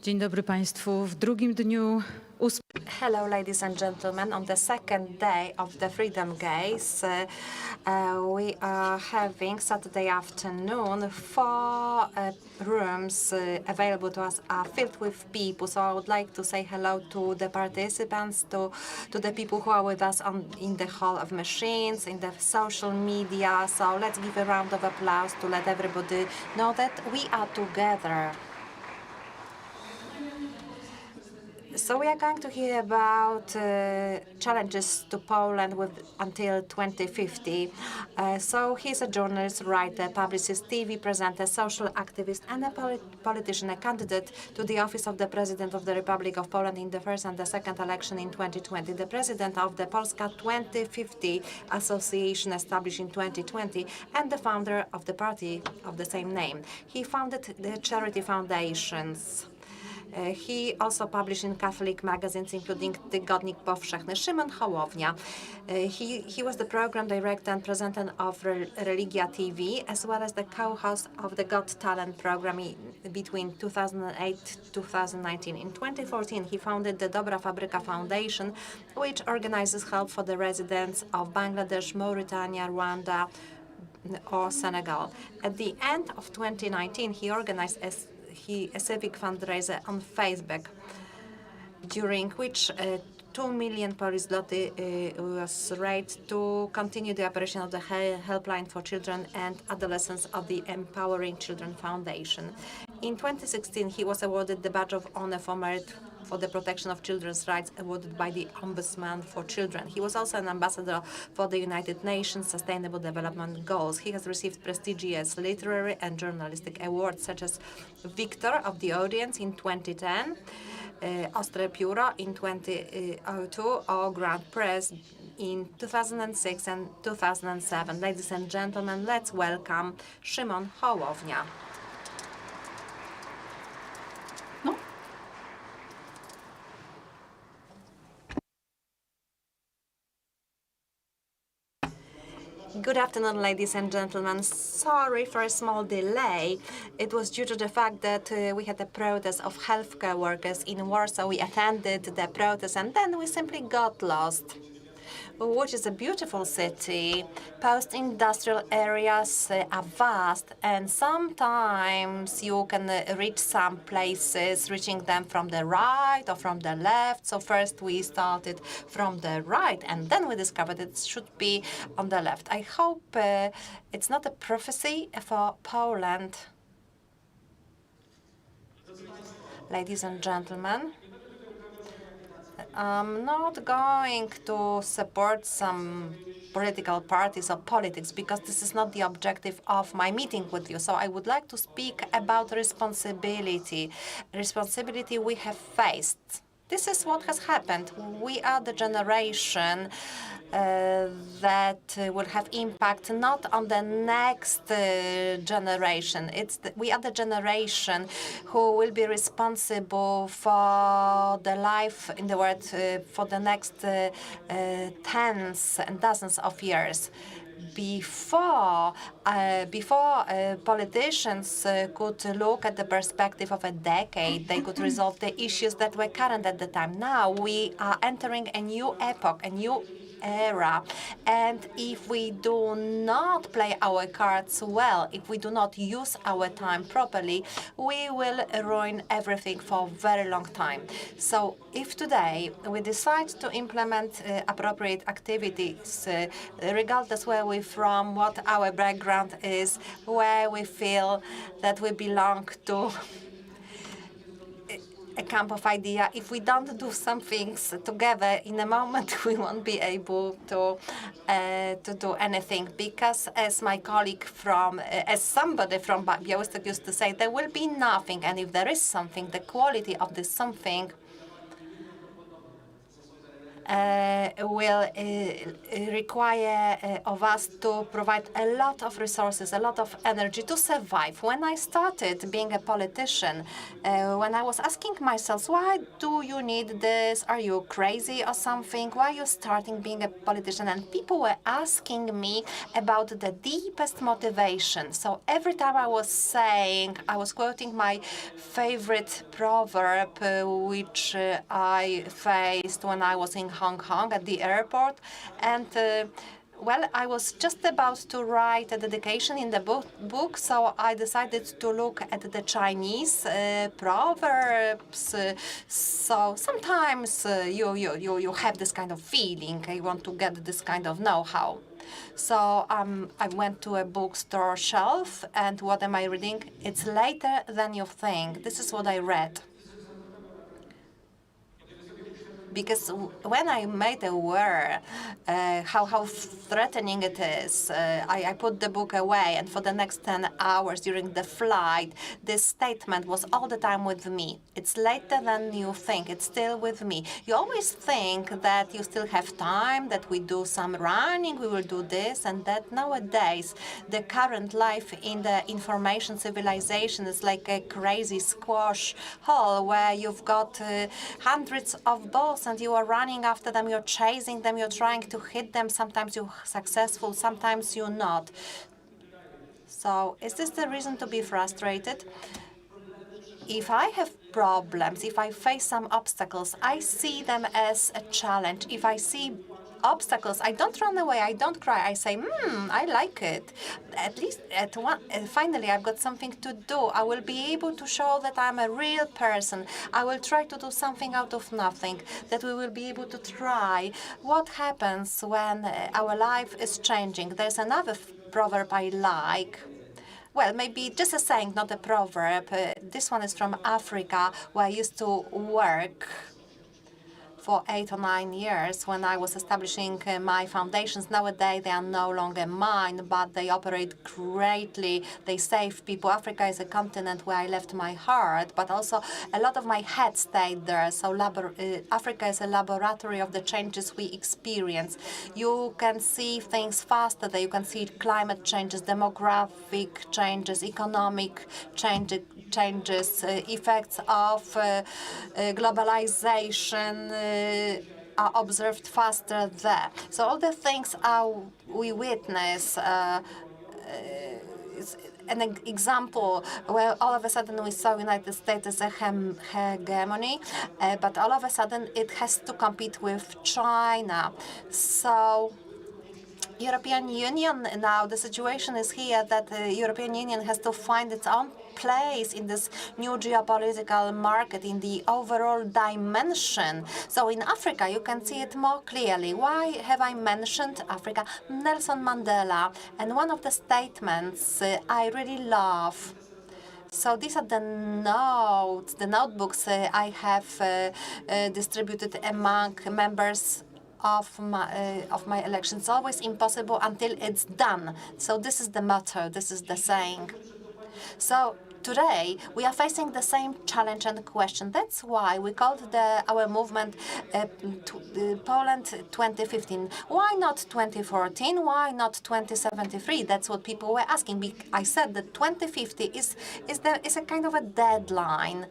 Dzień dobry Państwu. W drugim dniu Hello, ladies and gentlemen. On the second day of the Freedom Games, we are having Saturday afternoon. Four rooms available to us are filled with people. So I would like to say hello to the participants, to the people who are with us in the Hall of Machines, in the social media. So let's give a round of applause to let everybody know that we are together. So we are going to hear about challenges to Poland until 2050. So he's a journalist, writer, publicist, TV presenter, social activist, and a politician, a candidate to the office of the President of the Republic of Poland in the first and the second election in 2020. The president of the Polska 2050 Association, established in 2020, and the founder of the party of the same name. He founded the charity foundations. He also published in Catholic magazines, including Tygodnik Powszechny. Szymon Hołownia. He was the program director and presenter of Religia TV, as well as the co-host of the Got Talent program between 2008-2019. In 2014, he founded the Dobra Fabryka Foundation, which organizes help for the residents of Bangladesh, Mauritania, Rwanda, or Senegal. At the end of 2019, he organized a civic fundraiser on Facebook, during which 2 million Polish zloty was raised to continue the operation of the Helpline for Children and Adolescents of the Empowering Children Foundation. In 2016, he was awarded the Badge of Honor for Merit for the Protection of Children's Rights, awarded by the Ombudsman for Children. He was also an ambassador for the United Nations Sustainable Development Goals. He has received prestigious literary and journalistic awards, such as Victor of the Audience in 2010, Ostre Pióro in 2002, or Grand Press in 2006 and 2007. Ladies and gentlemen, let's welcome Szymon Hołownia. Good afternoon, ladies and gentlemen. Sorry for a small delay. It was due to the fact that we had a protest of healthcare workers in Warsaw. We attended the protest and then we simply got lost, which is a beautiful city. Post-industrial areas are vast, and sometimes you can reach some places, reaching them from the right or from the left. So first we started from the right, and then we discovered it should be on the left. I hope it's not a prophecy for Poland. Ladies and gentlemen, I'm not going to support some political parties or politics, because this is not the objective of my meeting with you. So I would like to speak about responsibility. Responsibility we have faced. This is what has happened. We are the generation that will have impact not on the next generation. We are the generation who will be responsible for the life in the world for the next tens and dozens of years. Before politicians could look at the perspective of a decade, they could resolve the issues that were current at the time. Now we are entering a new epoch, a new era, and if we do not play our cards well, if we do not use our time properly, we will ruin everything for a very long time. So if today we decide to implement appropriate activities, regardless where we're from, what our background is, where we feel that we belong to a camp of idea, if we don't do some things together, in a moment we won't be able to do anything. Because as my colleague as somebody from Białystok used to say, there will be nothing, and if there is something, the quality of this something will require of us to provide a lot of resources, a lot of energy to survive. When I started being a politician, when I was asking myself, why do you need this? Are you crazy or something? Why are you starting being a politician? And people were asking me about the deepest motivation. So every time I was quoting my favorite proverb, which I faced when I was in Hong Kong at the airport. And well, I was just about to write a dedication in the book, so I decided to look at the Chinese proverbs. So sometimes you have this kind of feeling, you want to get this kind of know-how. So I went to a bookstore shelf, and what am I reading? It's Later Than You Think. This is what I read. Because when I made aware how threatening it is, I put the book away, and for the next 10 hours during the flight, this statement was all the time with me. It's later than you think. It's still with me. You always think that you still have time, that we do some running, we will do this and that. Nowadays, the current life in the information civilization is like a crazy squash hole where you've got hundreds of balls and you are running after them, you're chasing them, you're trying to hit them. Sometimes you're successful, sometimes you're not. So is this the reason to be frustrated? If I have problems, if I face some obstacles, I see them as a challenge. If I see obstacles, I don't run away, I don't cry. I say, I like it. At least finally, I've got something to do. I will be able to show that I'm a real person. I will try to do something out of nothing, that we will be able to try. What happens when our life is changing? There's another proverb I like. Well, maybe just a saying, not a proverb. This one is from Africa, where I used to work for 8 or 9 years when I was establishing my foundations. Nowadays, they are no longer mine, but they operate greatly. They save people. Africa is a continent where I left my heart, but also a lot of my head stayed there. So Africa is a laboratory of the changes we experience. You can see things faster there. You can see climate changes, demographic changes, economic changes, effects of globalization are observed faster there. So all the things we witness is an example where all of a sudden we saw United States as a hegemony, but all of a sudden it has to compete with China. So European Union now, the situation is here that the European Union has to find its own place in this new geopolitical market, in the overall dimension. So in Africa, you can see it more clearly. Why have I mentioned Africa? Nelson Mandela, and one of the statements I really love. So these are the notes, the notebooks I have distributed among members of my election. It's always impossible until it's done. So this is the motto, this is the saying. So today we are facing the same challenge and question. That's why we called our movement Poland 2015. Why not 2014? Why not 2073? That's what people were asking. I said that 2050 is a kind of a deadline.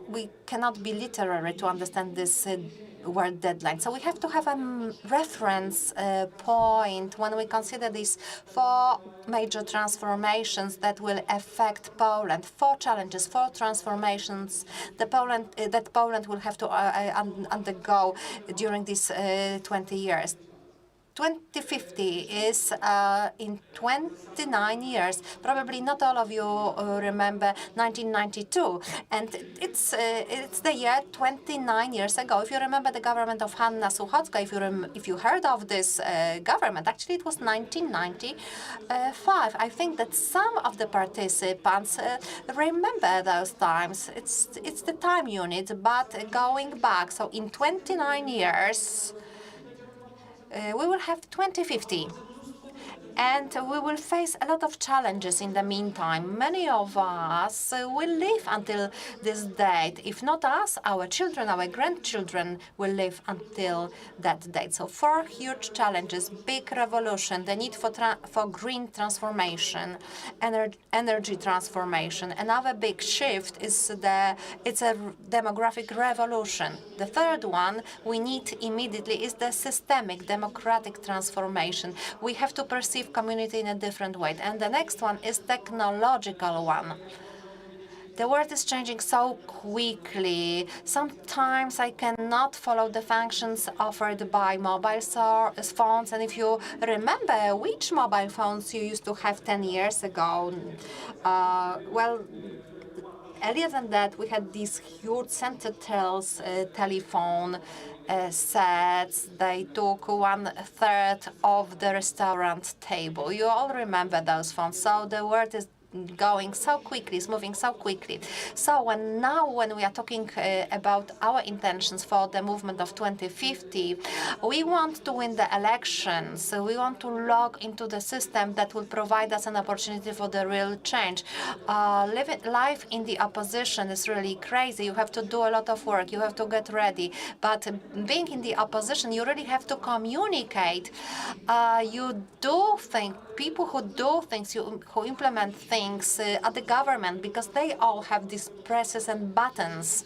We cannot be literary to understand this word deadline. So we have to have a reference point when we consider these 4 major transformations that will affect Poland. 4 challenges, 4 transformations that Poland will have to undergo during these 20 years. 2050 is in 29 years. Probably not all of you remember 1992, and it's the year 29 years ago. If you remember the government of Hanna Suchocka, if you heard of this government, actually it was 1995. I think that some of the participants remember those times. It's the time unit, but going back. So in 29 years. We will have 2050. And we will face a lot of challenges in the meantime. Many of us will live until this date. If not us, our children, our grandchildren will live until that date. So 4 huge challenges: big revolution, the need for green transformation, energy transformation. Another big shift is it's a demographic revolution. The third one we need immediately is the systemic democratic transformation. We have to perceive community in a different way. And the next one is technological one. The world is changing so quickly. Sometimes I cannot follow the functions offered by mobile phones. And if you remember which mobile phones you used to have 10 years ago, well, earlier than that, we had these huge Centertel's telephone sets. They took 1/3 of the restaurant table. You all remember those phones. So the world is going so quickly, it's moving so quickly. So when we are talking about our intentions for the movement of 2050, we want to win the elections. So we want to log into the system that will provide us an opportunity for the real change. Life in the opposition is really crazy. You have to do a lot of work. You have to get ready. But being in the opposition, you really have to communicate. You do think, people who do things, who implement things at the government, because they all have these presses and buttons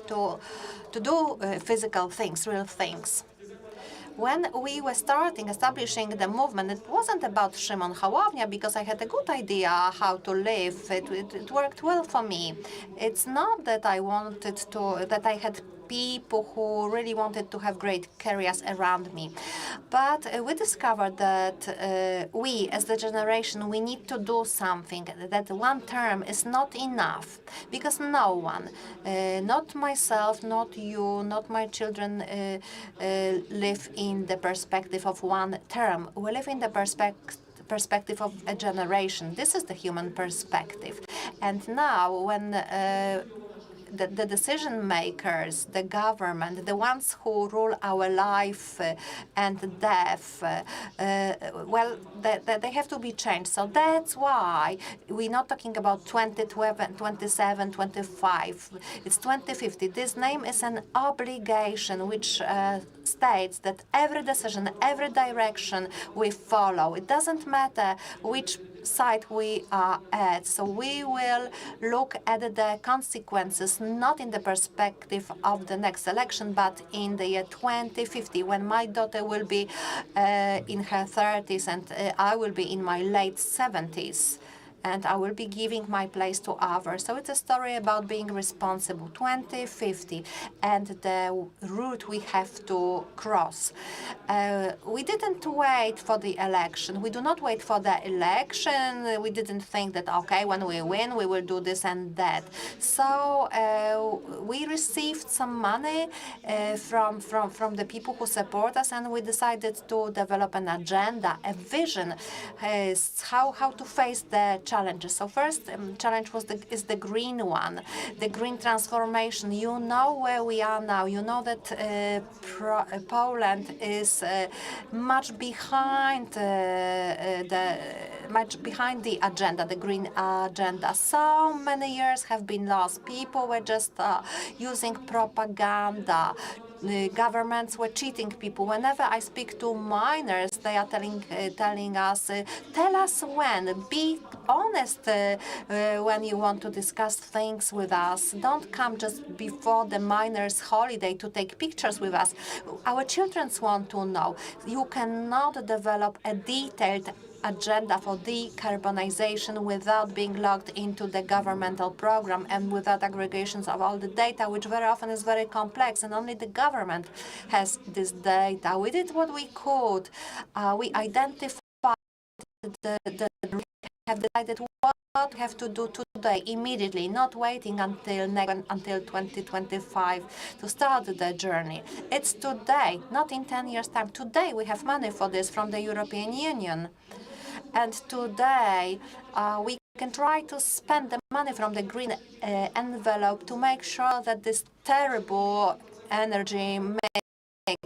to do physical things, real things. When we were establishing the movement, it wasn't about Szymon Hołownia, because I had a good idea how to live. It worked well for me. It's not that that I had people who really wanted to have great careers around me. But we discovered that we, as the generation, we need to do something, that one term is not enough, because no one, not myself, not you, not my children, live in the perspective of one term. We live in the perspective of a generation. This is the human perspective. And now when the decision makers, the government, the ones who rule our life and death, well, they have to be changed. So that's why we're not talking about 2012, 27, 25. It's 2050. This name is an obligation which states that every decision, every direction we follow, it doesn't matter which side we are at. So we will look at the consequences, not in the perspective of the next election, but in the year 2050, when my daughter will be in her 30s and I will be in my late 70s. And I will be giving my place to others. So it's a story about being responsible. 2050, and the route we have to cross. We didn't wait for the election. We do not wait for the election. We didn't think that, okay, when we win, we will do this and that. So we received some money from the people who support us, and we decided to develop an agenda, a vision, how to face the challenges. So first challenge is the green one, the green transformation. You know where we are now. You know that Poland is much behind the agenda, the green agenda. So many years have been lost. People were just using propaganda. The governments were cheating people. Whenever I speak to miners, they are telling us, tell us when. Be honest when you want to discuss things with us. Don't come just before the miners' holiday to take pictures with us. Our children want to know. You cannot develop a detailed agenda for decarbonization without being logged into the governmental program and without aggregations of all the data, which very often is very complex, and only the government has this data. We did what we could. We identified have decided what we have to do today, immediately, not waiting until 2025 to start the journey. It's today, not in 10 years' time. Today we have money for this from the European Union. And today we can try to spend the money from the green envelope to make sure that this terrible energy mix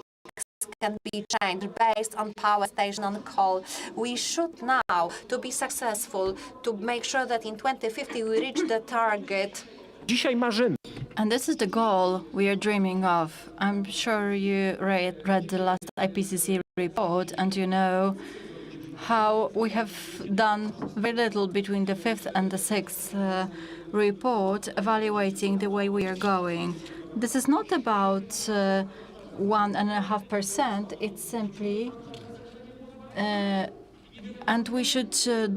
can be changed based on power station on coal. We should now, to be successful, to make sure that in 2050 we reach the target. Dzisiaj marzymy. And this is the goal we are dreaming of. I'm sure you read the last IPCC report, and you know how we have done very little between the fifth and the sixth report evaluating the way we are going. This is not about 1.5%. It's simply, and we should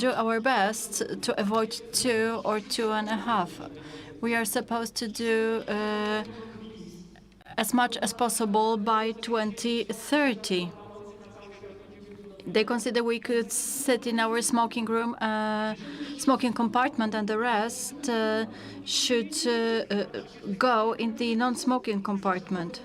do our best to avoid 2 or 2.5. We are supposed to do as much as possible by 2030. They consider we could sit in our smoking room, smoking compartment, and the rest should go in the non-smoking compartment.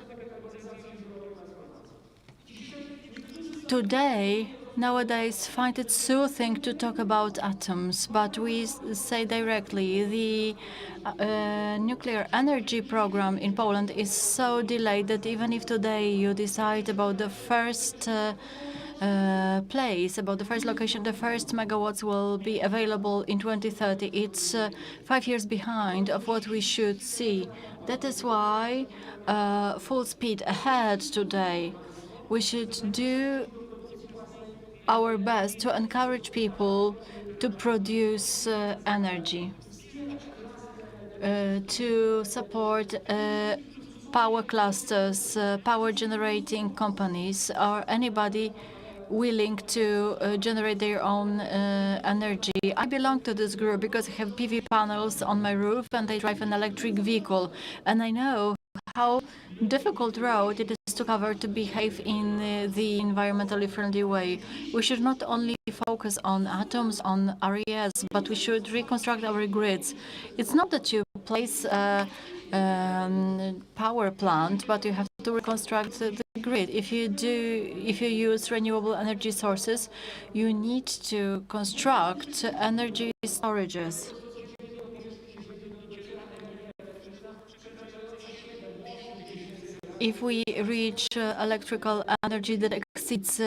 Nowadays, find it soothing to talk about atoms, but we say directly the nuclear energy program in Poland is so delayed that even if today you decide about the first place, about the first location, the first megawatts will be available in 2030. It's 5 years behind of what we should see. That is why full speed ahead today. We should do our best to encourage people to produce energy, to support power clusters, power generating companies, or anybody willing to generate their own energy. I belong to this group because I have PV panels on my roof and I drive an electric vehicle. And I know how difficult road it is to cover to behave in the environmentally friendly way. We should not only focus on atoms, on RES, but we should reconstruct our grids. It's not that you place a power plant, but you have to reconstruct the grid. If you use renewable energy sources, you need to construct energy storages. If we reach electrical energy that exceeds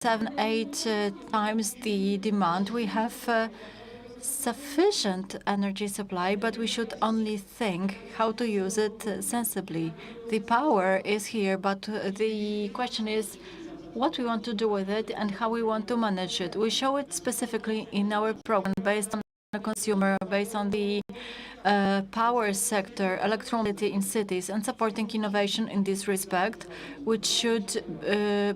7-8 times the demand, we have sufficient energy supply, but we should only think how to use it sensibly. The power is here, but the question is what we want to do with it and how we want to manage it. We show it specifically in our program based on the consumer, based on the power sector, electromobility in cities, and supporting innovation in this respect, which should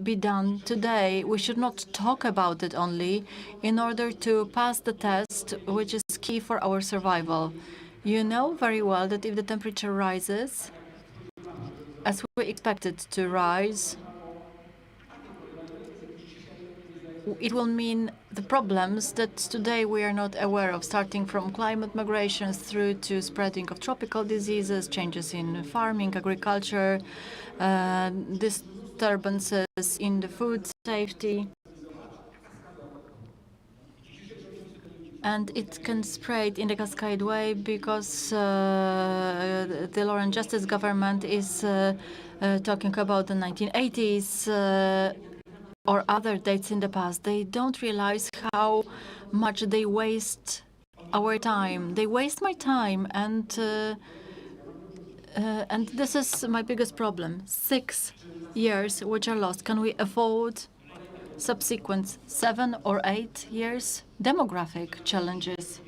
be done today. We should not talk about it only in order to pass the test, which is key for our survival. You know very well that if the temperature rises, as we expect it to rise, it will mean the problems that today we are not aware of, starting from climate migrations through to spreading of tropical diseases, changes in farming, agriculture, disturbances in the food safety. And it can spread in a cascade way because the Law and Justice government is talking about the 1980s, or other dates in the past. They don't realize how much they waste our time. They waste my time, and this is my biggest problem. 6 years which are lost. Can we afford subsequent 7 or 8 years? Demographic challenges.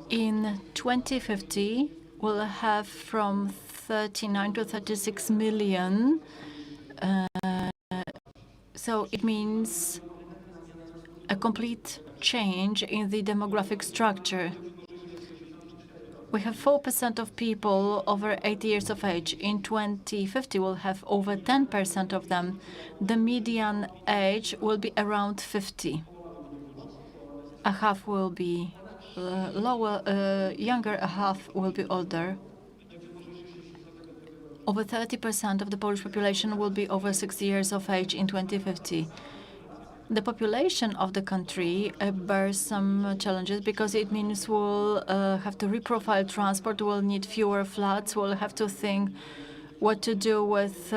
In 2050, we'll have from 39 to 36 million. So it means a complete change in the demographic structure. We have 4% of people over 80 years of age. In 2050, we'll have over 10% of them. The median age will be around 50. A half will be younger, a half will be older. Over 30% of the Polish population will be over 60 years of age in 2050. The population of the country bears some challenges because it means we'll have to reprofile transport, we'll need fewer flats, we'll have to think what to do with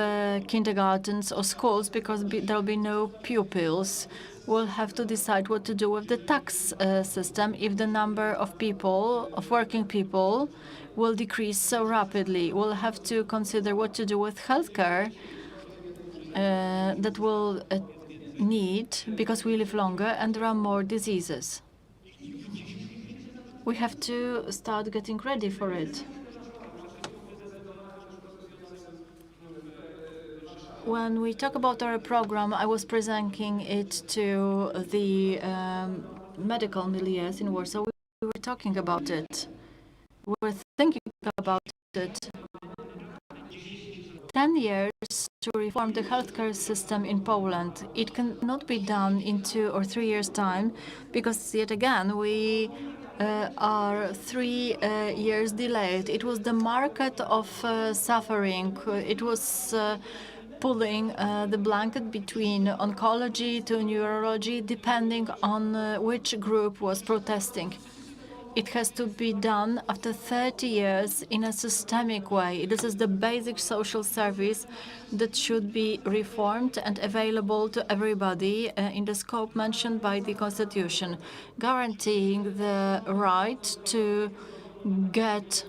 kindergartens or schools because there'll be no pupils. We'll have to decide what to do with the tax system if the number of people, of working people, will decrease so rapidly. We'll have to consider what to do with healthcare that will need because we live longer and there are more diseases. We have to start getting ready for it. When we talk about our program, I was presenting it to the medical milieus in Warsaw. We were talking about it. We were thinking about it. 10 years to reform the healthcare system in Poland. It cannot be done in 2 or 3 years' time because, yet again, we are 3 years delayed. It was the market of suffering. It was pulling the blanket between oncology to neurology, depending on which group was protesting. It has to be done after 30 years in a systemic way. This is the basic social service that should be reformed and available to everybody in the scope mentioned by the Constitution, guaranteeing the right to get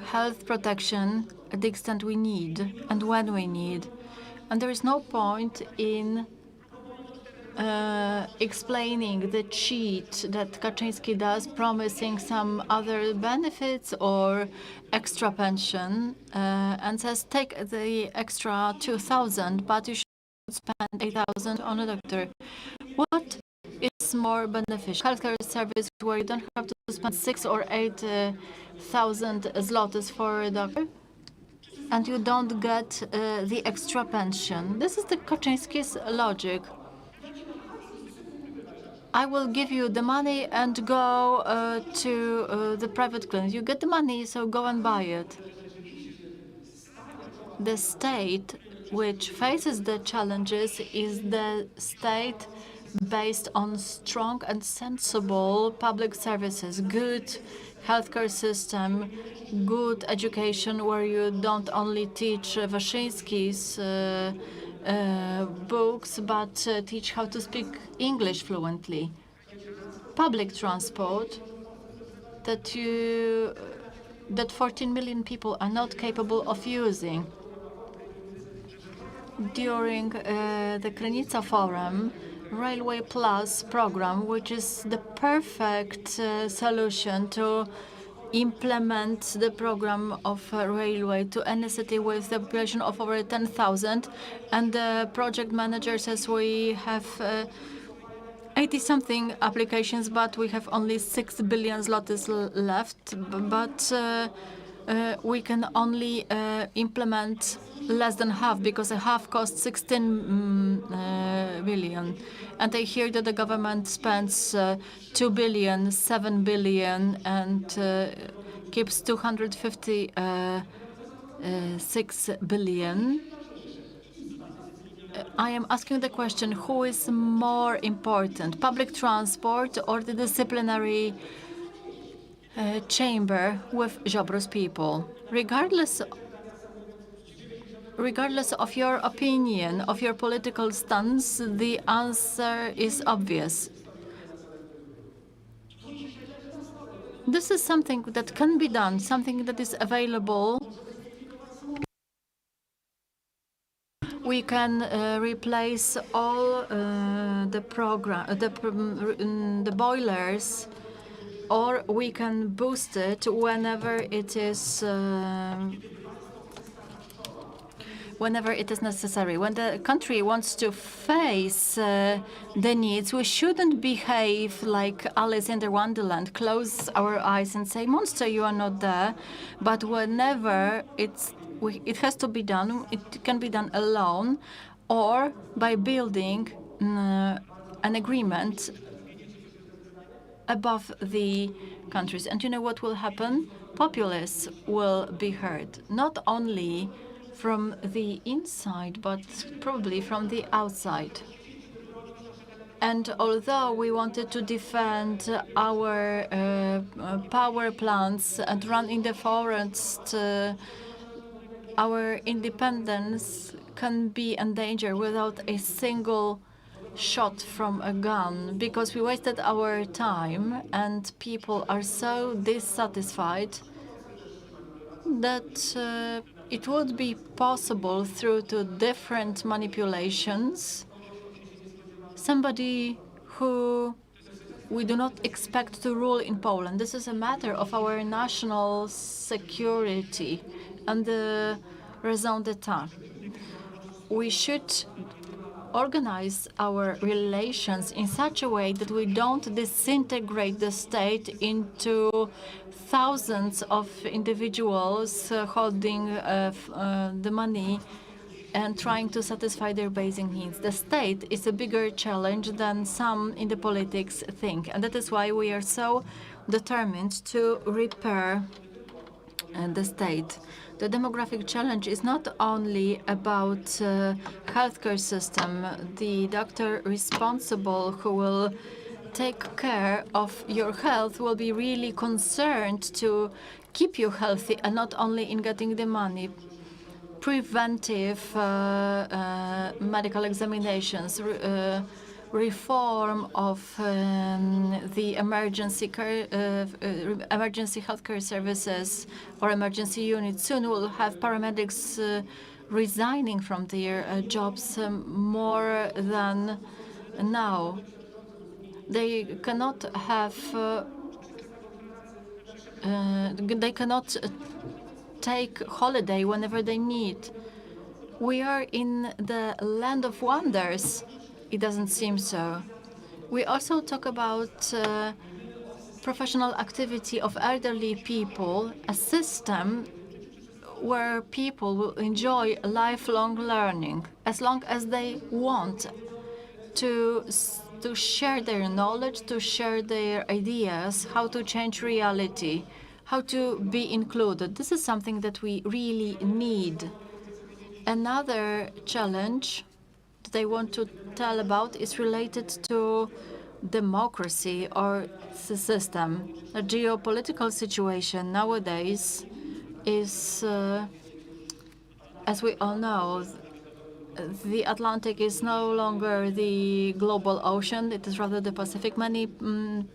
health protection at the extent we need and when we need. And there is no point in explaining the cheat that Kaczyński does, promising some other benefits or extra pension, and says, take the extra 2,000, but you should spend 8,000 on a doctor. What is more beneficial? Healthcare service where you don't have to spend 6 or 8,000 zlotys for a doctor, and you don't get the extra pension. This is the Kaczyński's logic. I will give you the money and go to the private clinic. You get the money, so go and buy it. The state which faces the challenges is the state based on strong and sensible public services, good healthcare system, good education where you don't only teach Wyszyński's books, but teach how to speak English fluently. Public transport that 14 million people are not capable of using. During the Krynica Forum, Railway Plus program, which is the perfect solution to implement the program of railway to any city with the population of over 10,000. And the project manager says we have 80-something applications, but we have only 6 billion zlotys left. But we can only implement less than half, because a half costs 16 billion. And I hear that the government spends 2 billion, 7 billion, and keeps 256 billion. I am asking the question, who is more important, public transport or the disciplinary chamber with Ziobro's people? Regardless of your opinion, of your political stance, the answer is obvious. This is something that can be done, something that is available. We can replace all the boilers, or we can boost it whenever it is necessary. When the country wants to face the needs, we shouldn't behave like Alice in the Wonderland, close our eyes and say, "Monster, you are not there." But whenever it has to be done, it can be done alone or by building an agreement above the countries. And you know what will happen? Populists will be heard, not only from the inside, but probably from the outside. And although we wanted to defend our power plants and run in the forest, our independence can be endangered without a single shot from a gun, because we wasted our time and people are so dissatisfied that it would be possible through to different manipulations. Somebody who we do not expect to rule in Poland. This is a matter of our national security and the raison d'etat. We should organize our relations in such a way that we don't disintegrate the state into thousands of individuals holding the money and trying to satisfy their basic needs. The state is a bigger challenge than some in the politics think, and that is why we are so determined to repair the state. The demographic challenge is not only about healthcare system. The doctor responsible who will take care of your health will be really concerned to keep you healthy and not only in getting the money. Preventive medical examinations, reform of the emergency healthcare services or emergency units. Soon we'll have paramedics resigning from their jobs more than now. They cannot have. They cannot take holiday whenever they need. We are in the land of wonders. It doesn't seem so. We also talk about professional activity of elderly people, a system where people will enjoy lifelong learning as long as they want to share their knowledge, to share their ideas, how to change reality, how to be included. This is something that we really need. Another challenge that I want to tell about is related to democracy or the system. The geopolitical situation nowadays is, as we all know, the Atlantic is no longer the global ocean, it is rather the Pacific. Many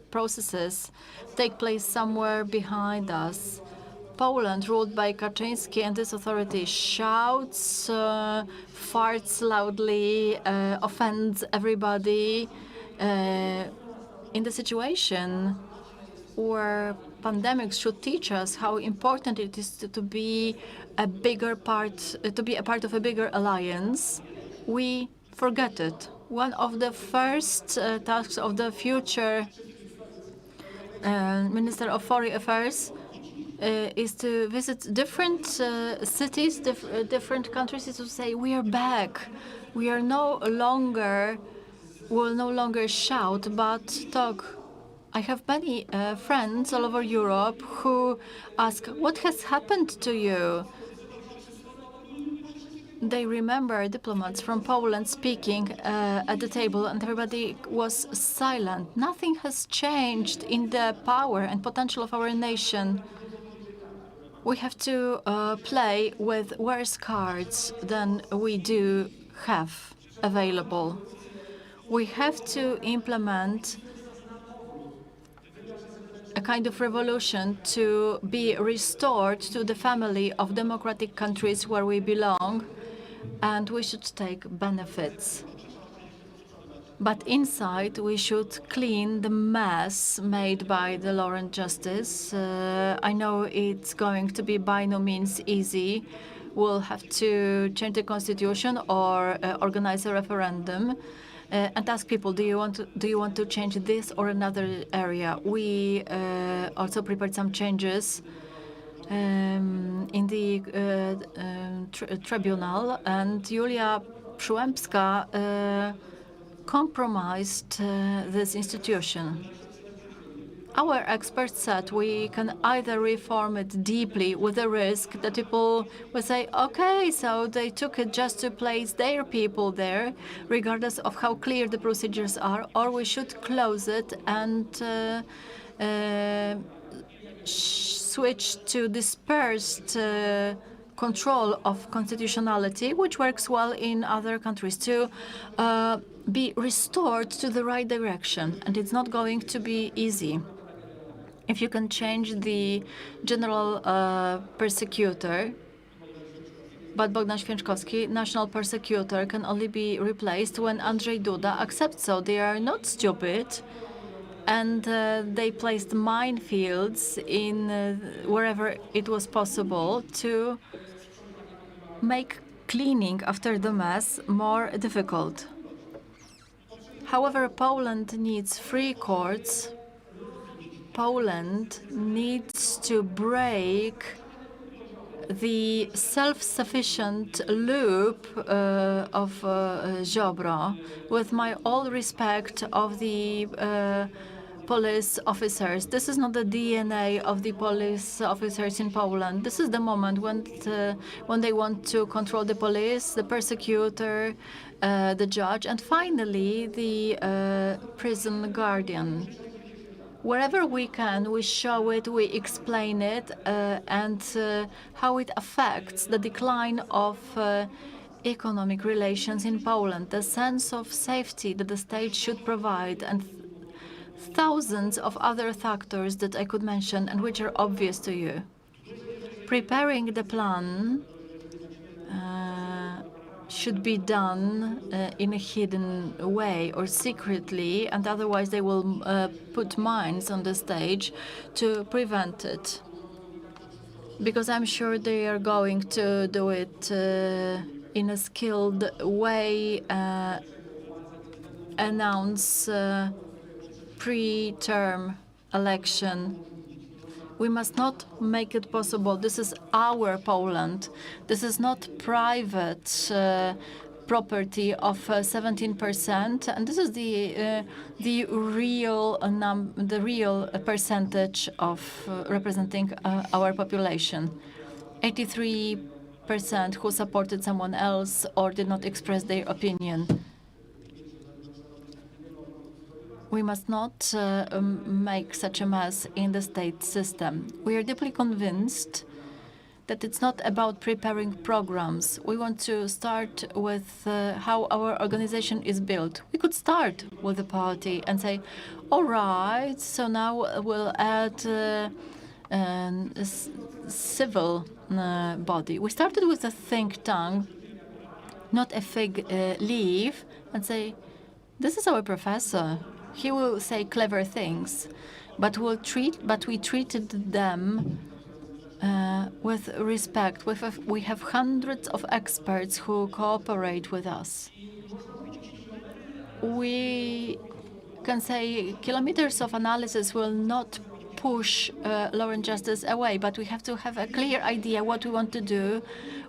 processes take place somewhere behind us. Poland, ruled by Kaczynski and his authority, shouts, farts loudly, offends everybody in the situation where pandemics should teach us how important it is to be a part of a bigger alliance. We forget it. One of the first tasks of the future Minister of Foreign Affairs is to visit different cities, different countries, is to say, we are back. We are will no longer shout, but talk. I have many friends all over Europe who ask, what has happened to you? They remember diplomats from Poland speaking at the table, and everybody was silent. Nothing has changed in the power and potential of our nation. We have to play with worse cards than we do have available. We have to implement a kind of revolution to be restored to the family of democratic countries where we belong, and we should take benefits. But inside, we should clean the mess made by the law and justice. I know it's going to be by no means easy. We'll have to change the constitution or organize a referendum and ask people, do you want to change this or another area? We also prepared some changes in the tribunal, and Julia Przyłębska compromised this institution. Our experts said we can either reform it deeply with the risk that people will say, okay, so they took it just to place their people there, regardless of how clear the procedures are, or we should close it and switch to dispersed control of constitutionality, which works well in other countries, to be restored to the right direction. And it's not going to be easy. If you can change the general persecutor, but Bogdan Święczkowski, national persecutor, can only be replaced when Andrzej Duda accepts so. They are not stupid, and they placed minefields in wherever it was possible to make cleaning after the mess more difficult. However, Poland needs free courts. Poland needs to break the self-sufficient loop of Ziobro, with my all respect of the police officers. This is not the DNA of the police officers in Poland. This is the moment when they want to control the police, the persecutor, the judge, and finally the prison guardian. Wherever we can, we show it, we explain it, and how it affects the decline of economic relations in Poland, the sense of safety that the state should provide, and thousands of other factors that I could mention and which are obvious to you. Preparing the plan should be done in a hidden way or secretly, and otherwise they will put mines on the stage to prevent it. Because I'm sure they are going to do it in a skilled way, announce pre-term election. We must not make it possible. This is our Poland. This is not private property of 17%, and this is the real percentage of representing our population. 83% who supported someone else or did not express their opinion. We must not make such a mess in the state system. We are deeply convinced that it's not about preparing programs. We want to start with how our organization is built. We could start with the party and say, all right, so now we'll add a civil body. We started with a think tank, not a fig leaf, and say, this is our professor. He will say clever things, but we treated them with respect. We have hundreds of experts who cooperate with us. We can say kilometers of analysis will not push law and justice away, but we have to have a clear idea what we want to do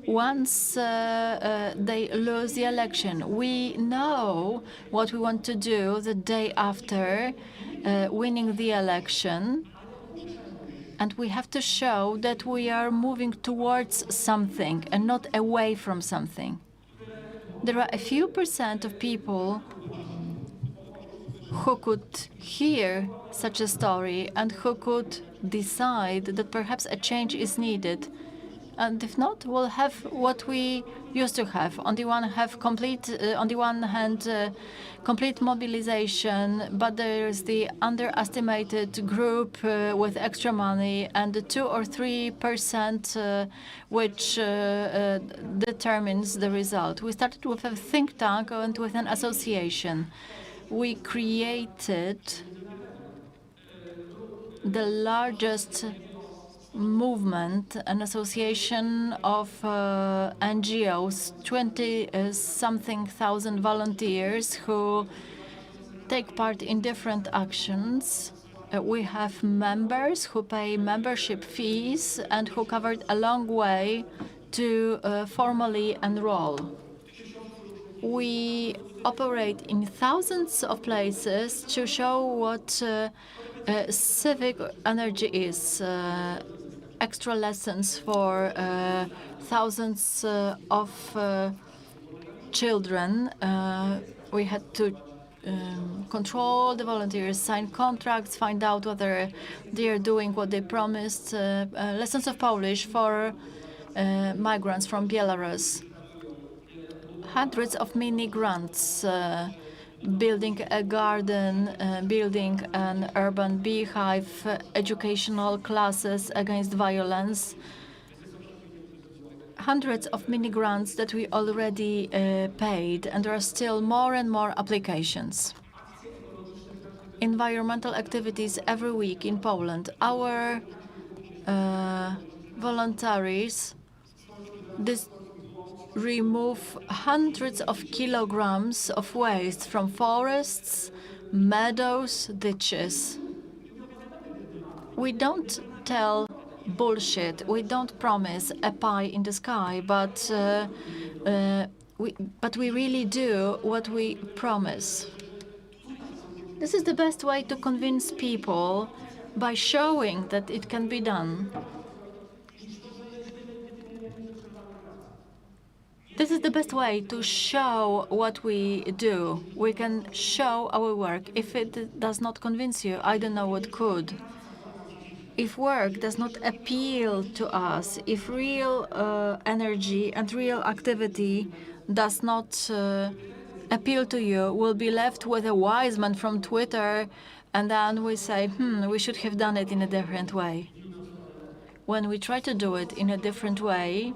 once they lose the election. We know what we want to do the day after winning the election, and we have to show that we are moving towards something and not away from something. There are a few percent of people who could hear such a story and who could decide that perhaps a change is needed. And if not, we'll have what we used to have. On the one hand, complete mobilization, but there's the underestimated group with extra money and the 2 or 3% which determines the result. We started with a think tank and with an association. We created the largest movement, an association of NGOs, 20-something thousand volunteers who take part in different actions. We have members who pay membership fees and who covered a long way to formally enroll. We operate in thousands of places to show what Civic energy is extra lessons for thousands of children. We had to control the volunteers, sign contracts, find out whether they are doing what they promised. Lessons of Polish for migrants from Belarus. Hundreds of mini grants, building a garden, building an urban beehive, educational classes against violence. Hundreds of mini grants that we already paid, and there are still more and more applications. Environmental activities every week in Poland. Our voluntaries remove hundreds of kilograms of waste from forests, meadows, ditches. We don't tell bullshit. We don't promise a pie in the sky, but we really do what we promise. This is the best way to convince people, by showing that it can be done. This is the best way to show what we do. We can show our work. If it does not convince you, I don't know what could. If work does not appeal to us, if real energy and real activity does not appeal to you, we'll be left with a wise man from Twitter, and then we say, we should have done it in a different way. When we try to do it in a different way,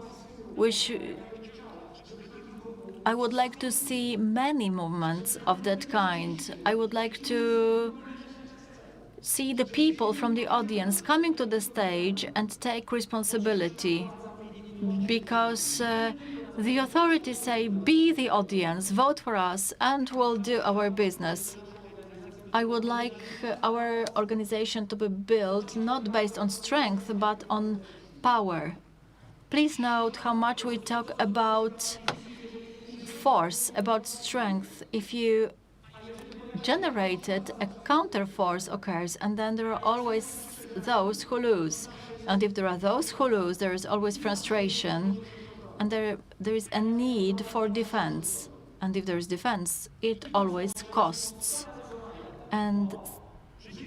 I would like to see many movements of that kind. I would like to see the people from the audience coming to the stage and take responsibility, because the authorities say, be the audience, vote for us, and we'll do our business. I would like our organization to be built not based on strength, but on power. Please note how much we talk about force, about strength. If you generate it, a counter force occurs, and then there are always those who lose. And if there are those who lose, there is always frustration, and there is a need for defense. And if there is defense, it always costs. And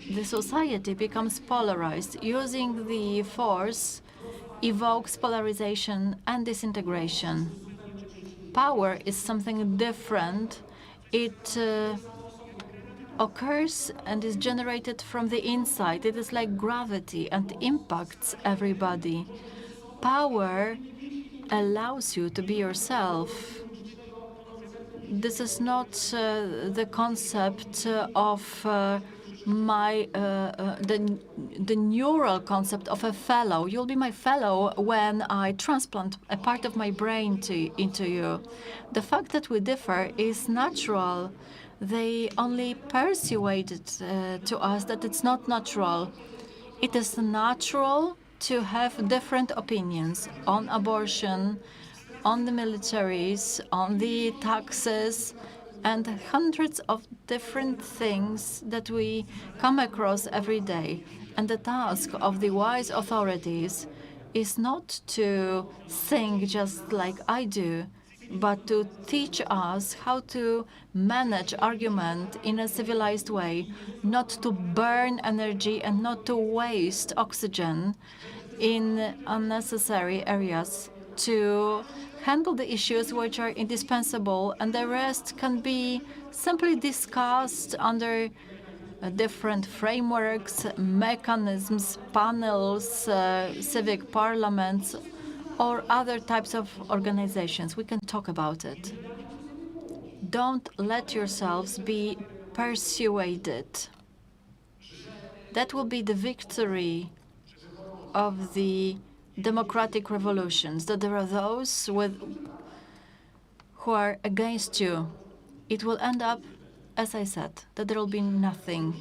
the society becomes polarized. Using the force evokes polarization and disintegration. Power is something different. It occurs and is generated from the inside. It is like gravity and impacts everybody. Power allows you to be yourself. This is not the concept of the neural concept of a fellow. You'll be my fellow when I transplant a part of my brain into you. The fact that we differ is natural. They only persuaded to us that it's not natural. It is natural to have different opinions on abortion, on the militaries, on the taxes, and hundreds of different things that we come across every day. And the task of the wise authorities is not to think just like I do, but to teach us how to manage argument in a civilized way, not to burn energy and not to waste oxygen in unnecessary areas, to handle the issues which are indispensable, and the rest can be simply discussed under different frameworks, mechanisms, panels, civic parliaments, or other types of organizations. We can talk about it. Don't let yourselves be persuaded. That will be the victory of the democratic revolutions, that there are those who are against you. It will end up, as I said, that there will be nothing.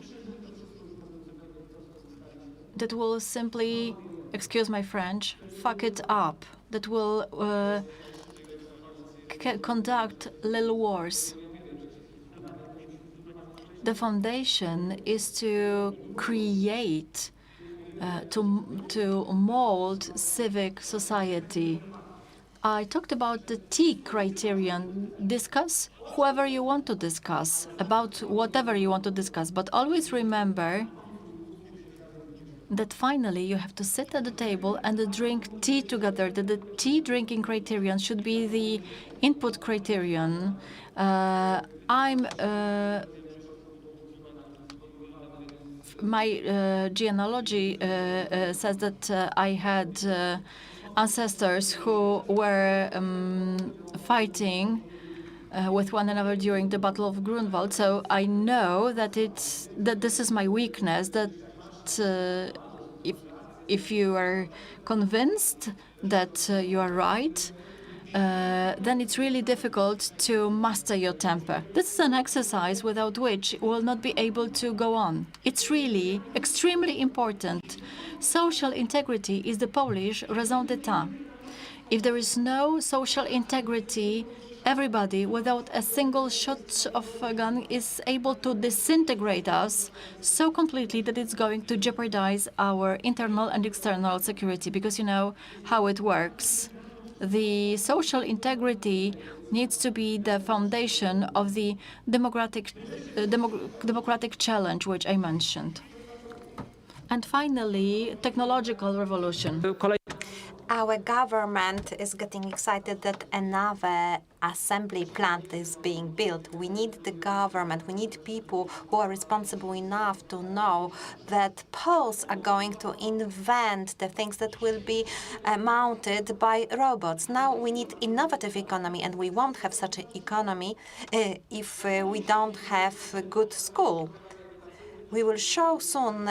That will simply, excuse my French, fuck it up. That will conduct little wars. The foundation is to create, to mold civic society. I talked about the T criterion. Discuss whoever you want to discuss, about whatever you want to discuss, but always remember that finally you have to sit at the table and drink tea together. That the tea drinking criterion should be the input criterion. My genealogy says that I had ancestors who were fighting with one another during the Battle of Grunwald. So I know that this is my weakness. That if you are convinced that you are right, then it's really difficult to master your temper. This is an exercise without which you will not be able to go on. It's really extremely important. Social integrity is the Polish raison d'etat. If there is no social integrity, everybody, without a single shot of a gun, is able to disintegrate us so completely that it's going to jeopardize our internal and external security, because you know how it works. The social integrity needs to be the foundation of the democratic challenge which I mentioned. And finally, technological revolution. Our government is getting excited that another assembly plant is being built. We need the government, we need people who are responsible enough to know that Poles are going to invent the things that will be mounted by robots. Now we need innovative economy, and we won't have such an economy if we don't have a good school. We will show soon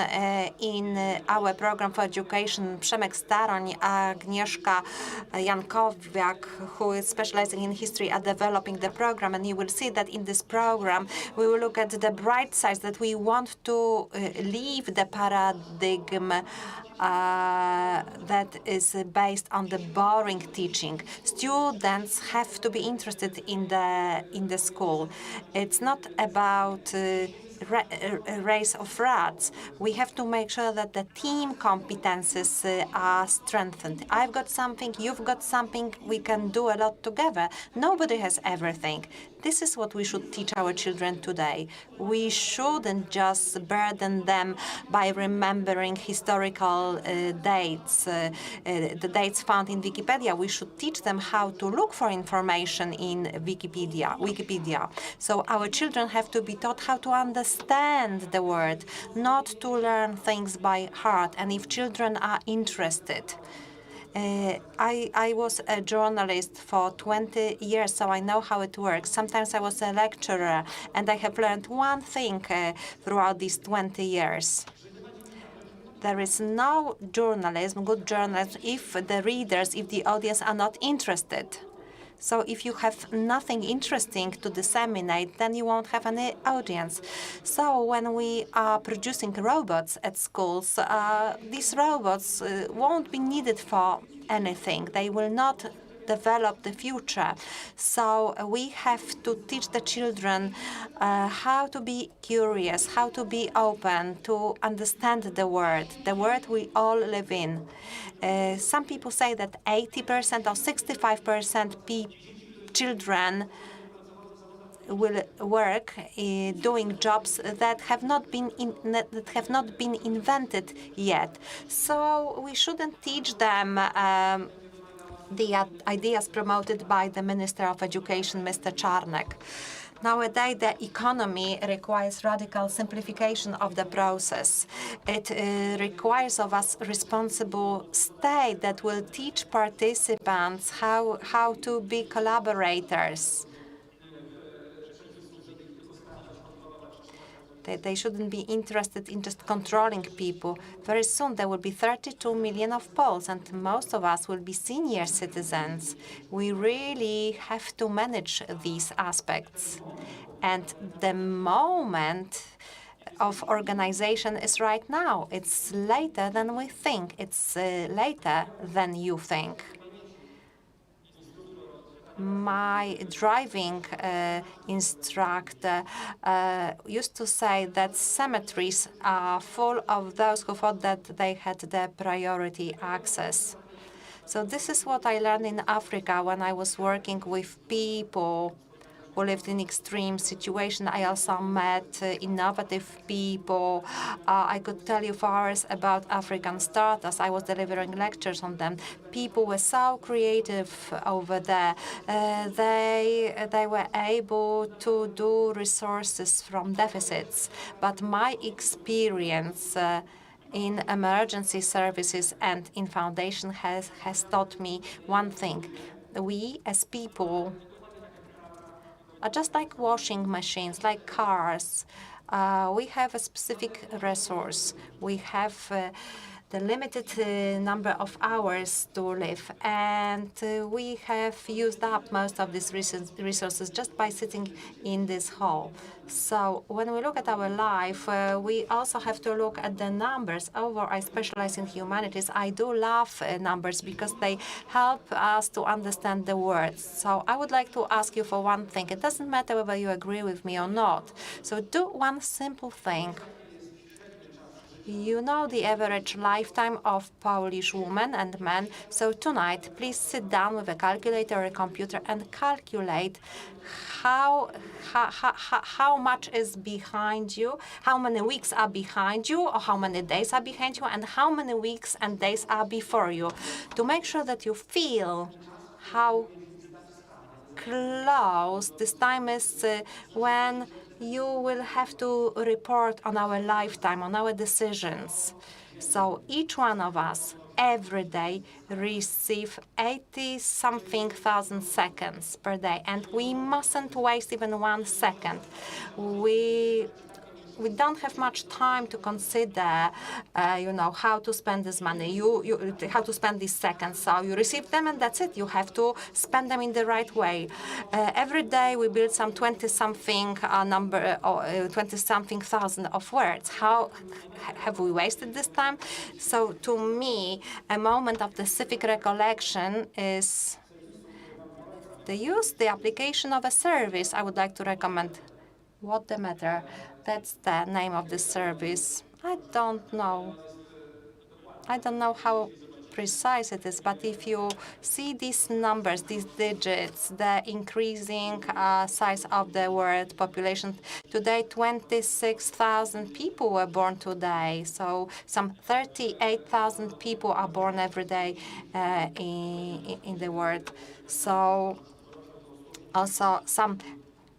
in our program for education, Przemek Staroń, Agnieszka Jankowiak, who is specializing in history, are developing the program. And you will see that in this program, we will look at the bright sides, that we want to leave the paradigm that is based on the boring teaching. Students have to be interested in the school. It's not about race of rats. We have to make sure that the team competences are strengthened. I've got something, you've got something, we can do a lot together. Nobody has everything. This is what we should teach our children today. We shouldn't just burden them by remembering historical dates, the dates found in Wikipedia. We should teach them how to look for information in Wikipedia. So our children have to be taught how to understand the word, not to learn things by heart. And if children are interested, I was a journalist for 20 years, so I know how it works. Sometimes I was a lecturer, and I have learned one thing throughout these 20 years. There is no journalism, good journalism, if the readers, if the audience are not interested. So if you have nothing interesting to disseminate, then you won't have any audience. So when we are producing robots at schools, these robots won't be needed for anything. They will not develop the future. So we have to teach the children how to be curious, how to be open, to understand the world we all live in. Some people say that 80% or 65% children will work doing jobs that have not been invented yet. So we shouldn't teach them the ideas promoted by the Minister of Education, Mr. Czarnek. Nowadays, the economy requires radical simplification of the process. It requires of us responsible state that will teach participants how to be collaborators. They shouldn't be interested in just controlling people. Very soon there will be 32 million of Poles, and most of us will be senior citizens. We really have to manage these aspects. And the moment of organization is right now. It's later than we think. It's later than you think. My driving instructor used to say that cemeteries are full of those who thought that they had the priority access. So this is what I learned in Africa when I was working with people who lived in extreme situation. I also met innovative people. I could tell you for hours about African startups. I was delivering lectures on them. People were so creative over there. They were able to do resources from deficits. But my experience in emergency services and in foundation has taught me one thing. We as people are just like washing machines, like cars. We have a specific resource. We have the limited number of hours to live, and we have used up most of these resources just by sitting in this hall. So when we look at our life, we also have to look at the numbers. Although I specialize in humanities, I do love numbers because they help us to understand the words. So I would like to ask you for one thing. It doesn't matter whether you agree with me or not. So do one simple thing. You know the average lifetime of Polish women and men. So tonight, please sit down with a calculator or a computer and calculate how much is behind you, how many weeks are behind you, or how many days are behind you, and how many weeks and days are before you, to make sure that you feel how close this time is when you will have to report on our lifetime, on our decisions. So each one of us every day receive 80-something thousand seconds per day, and we mustn't waste even 1 second. We don't have much time to consider, how to spend this money, how to spend these seconds. So you receive them, and that's it. You have to spend them in the right way. Every day we build some 20-something 20-something thousand of words. How have we wasted this time? So to me, a moment of the civic recollection is the application of a service. I would like to recommend. What the matter? That's the name of the service. I don't know how precise it is, but if you see these numbers, these digits, the increasing size of the world population, today 26,000 people were born today. So some 38,000 people are born every day in the world. So also some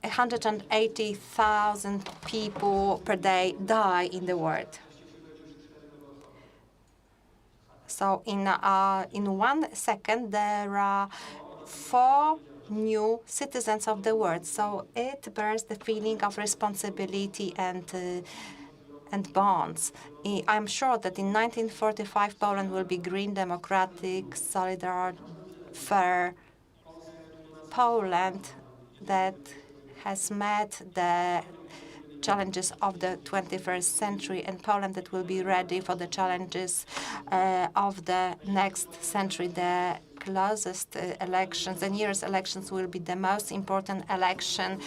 180,000 people per day die in the world. So in 1 second, there are 4 new citizens of the world. So it bears the feeling of responsibility and bonds. I'm sure that in 1945, Poland will be green, democratic, solidar, fair Poland that has met the challenges of the 21st century, and Poland that will be ready for the challenges of the next century. The closest elections, the nearest elections, will be the most important election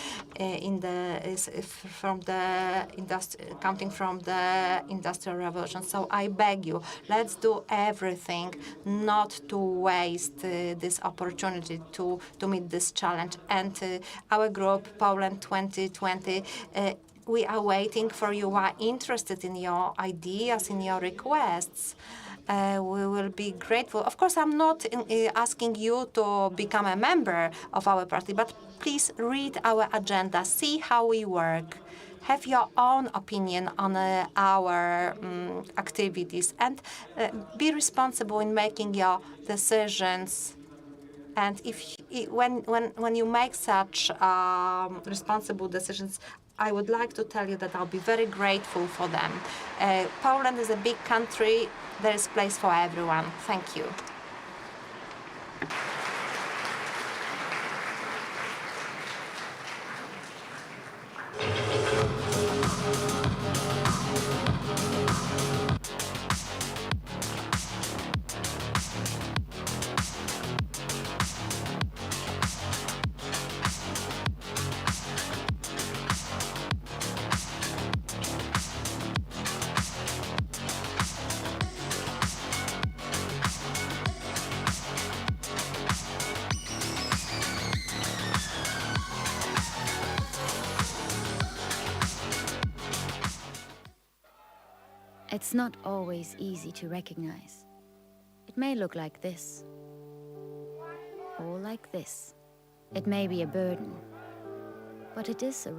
counting from the Industrial Revolution. So I beg you, let's do everything not to waste this opportunity to meet this challenge. And our group, Poland 2020, we are waiting for you. We are interested in your ideas, in your requests. We will be grateful. Of course, I'm not asking you to become a member of our party, but please read our agenda, see how we work, have your own opinion on our activities, and be responsible in making your decisions. And when you make such responsible decisions, I would like to tell you that I'll be very grateful for them. Poland is a big country. There is place for everyone. Thank you. It's not always easy to recognize. It may look like this, or like this. It may be a burden, but it is a